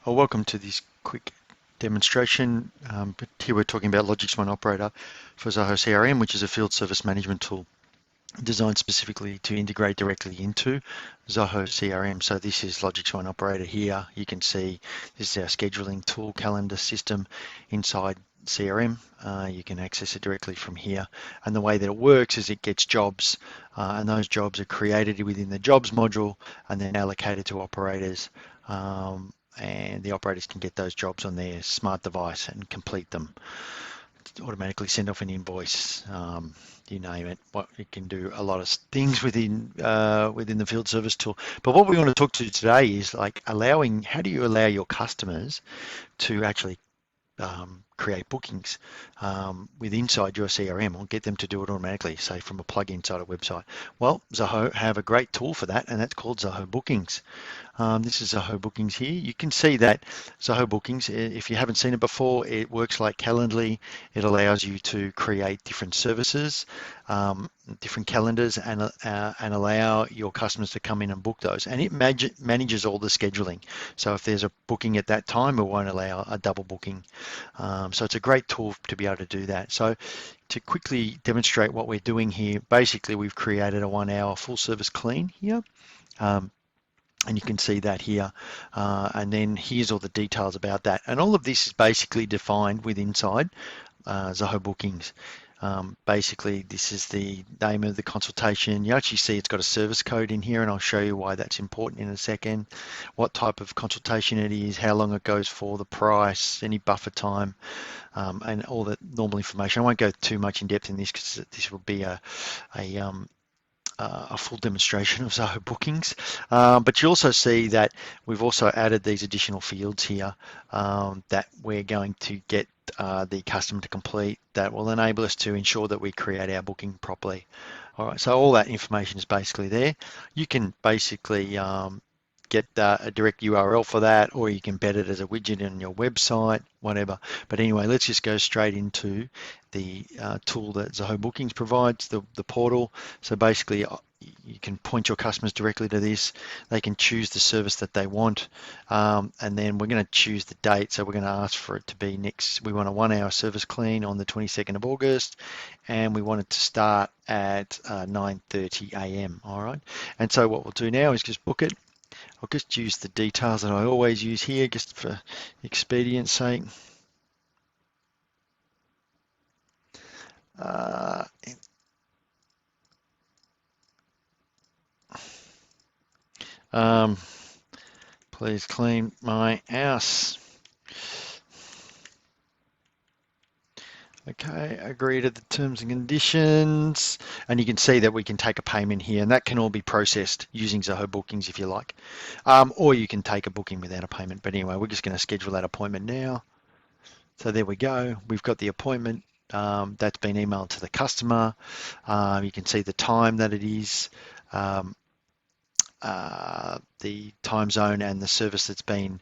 Well, welcome to this quick demonstration. But here we're talking about LogixOne Operator for Zoho CRM, which is a field service management tool designed specifically to integrate directly into Zoho CRM. So this is LogixOne Operator here. You can see this is our scheduling tool calendar system inside CRM. You can access it directly from here. And the way that it works is it gets jobs, and those jobs are created within the jobs module and then allocated to operators. And the operators can get those jobs on their smart device and complete them. Automatically send off an invoice, you name it. It can do a lot of things within the field service tool. But what we want to talk to today is like how do you allow your customers to actually create bookings with inside your CRM, or get them to do it automatically, say from a plug inside a website. Well, Zoho have a great tool for that, and that's called Zoho Bookings. This is Zoho Bookings here. You can see that Zoho Bookings, if you haven't seen it before, it works like Calendly. It allows you to create different services, different calendars, and allow your customers to come in and book those. And it manages all the scheduling. So if there's a booking at that time, it won't allow a double booking. So it's a great tool to be able to do that. So to quickly demonstrate what we're doing here, basically we've created a 1 hour full service clean here. And you can see that here, and then here's all the details about that. And all of this is basically defined with inside Zoho Bookings. Basically, this is the name of the consultation. You actually see it's got a service code in here, and I'll show you why that's important in a second. What type of consultation it is, how long it goes for, the price, any buffer time, and all the normal information. I won't go too much in depth in this because this will be a full demonstration of Zoho Bookings, but you also see that we've also added these additional fields here that we're going to get the customer to complete that will enable us to ensure that we create our booking properly. All right, so all that information is basically there. You can basically get a direct URL for that, or you can embed it as a widget in your website, whatever. But anyway, let's just go straight into the tool that Zoho Bookings provides, the portal. So basically, you can point your customers directly to this. They can choose the service that they want, and then we're going to choose the date. So we're going to ask for it to be next. We want a 1 hour service clean on the 22nd of August, and we want it to start at 9:30 a.m. All right. And so what we'll do now is just book it. I'll just use the details that I always use here, just for expedience sake. Please clean my house. Okay, agree to the terms and conditions, and you can see that we can take a payment here, and that can all be processed using Zoho Bookings if you like, or you can take a booking without a payment. But anyway, we're just going to schedule that appointment now. So there we go. We've got the appointment that's been emailed to the customer. You can see the time that it is, the time zone, and the service that's been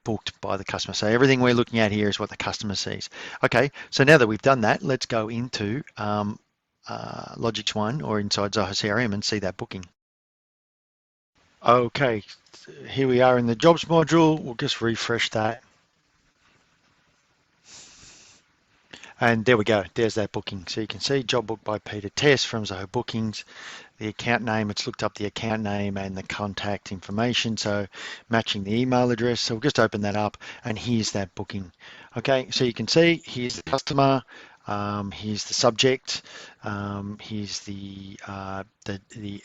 booked by the customer. So everything we're looking at here is what the customer sees. Okay, so now that we've done that, let's go into LogixOne or inside Zoho CRM and see that booking. Okay, here we are in the jobs module. We'll just refresh that. And there we go, there's that booking. So you can see job booked by Peter Tess from Zoho Bookings. The account name, it's looked up the account name and the contact information, so matching the email address. So we'll just open that up, and here's that booking. Okay, so you can see here's the customer, here's the subject, here's the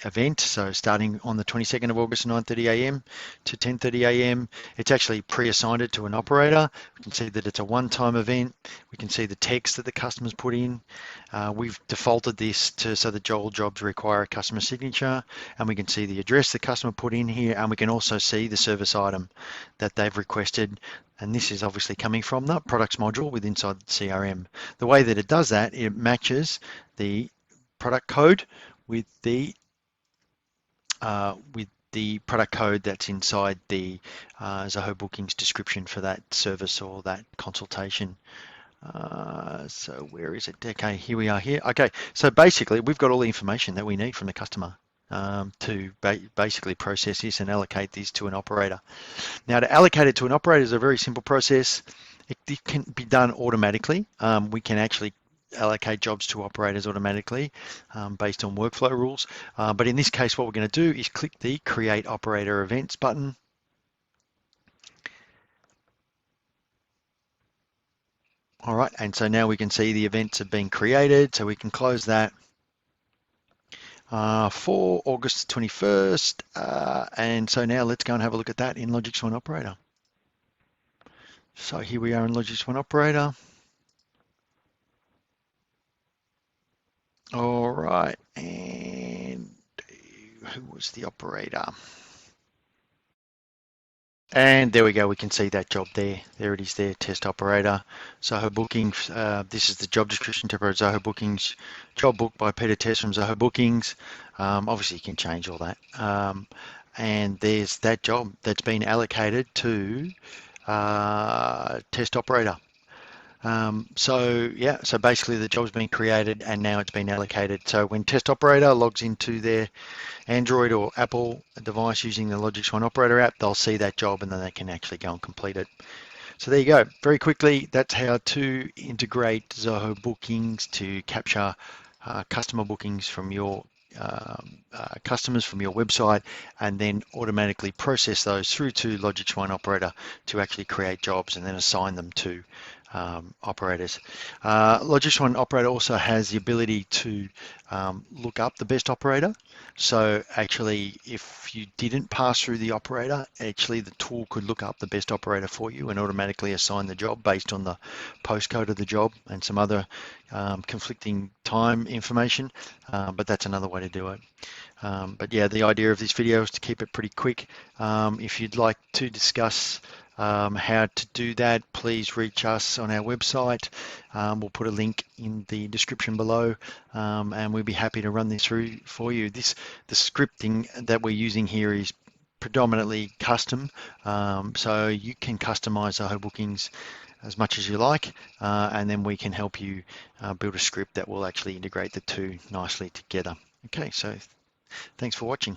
event. So starting on the 22nd of August, 9:30 a.m. to 10:30 a.m. It's actually pre-assigned it to an operator. We can see that it's a one-time event. We can see the text that the customer's put in. We've defaulted this to so that all jobs require a customer signature, and we can see the address the customer put in here, and we can also see the service item that they've requested. And this is obviously coming from the products module with inside the CRM. The way that it does that, it matches the product code with the product code that's inside the Zoho Bookings description for that service or that consultation. So where is it? Okay, here we are here. Okay, so basically we've got all the information that we need from the customer. to basically process this and allocate this to an operator. Now, to allocate it to an operator is a very simple process. It can be done automatically. We can actually allocate jobs to operators automatically based on workflow rules. But in this case, what we're going to do is click the Create Operator Events button. All right, and so now we can see the events have been created, so we can close that for August 21st. And so now let's go and have a look at that in LogixOne Operator. So here we are in LogixOne Operator. All right, and who was the operator? And there we go, we can see that job there. There it is there, test operator, Zoho Bookings. This is the job description, temporary Zoho Bookings, job booked by Peter Test from Zoho Bookings. Obviously you can change all that. And there's that job that's been allocated to test operator. So basically the job's been created and now it's been allocated. So when test operator logs into their Android or Apple device using the LogixOne Operator app, they'll see that job and then they can actually go and complete it. So there you go. Very quickly, that's how to integrate Zoho Bookings to capture customer bookings from your customers from your website and then automatically process those through to LogixOne Operator to actually create jobs and then assign them to operators. LogixOne Operator also has the ability to look up the best operator. So actually, if you didn't pass through the operator, actually the tool could look up the best operator for you and automatically assign the job based on the postcode of the job and some other conflicting time information, but that's another way to do it. But yeah, the idea of this video is to keep it pretty quick. If you'd like to discuss how to do that, please reach us on our website. We'll put a link in the description below, and we'll be happy to run this through for you. The scripting that we're using here is predominantly custom, so you can customize Zoho Bookings as much as you like, and then we can help you build a script that will actually integrate the two nicely together. Okay, so thanks for watching.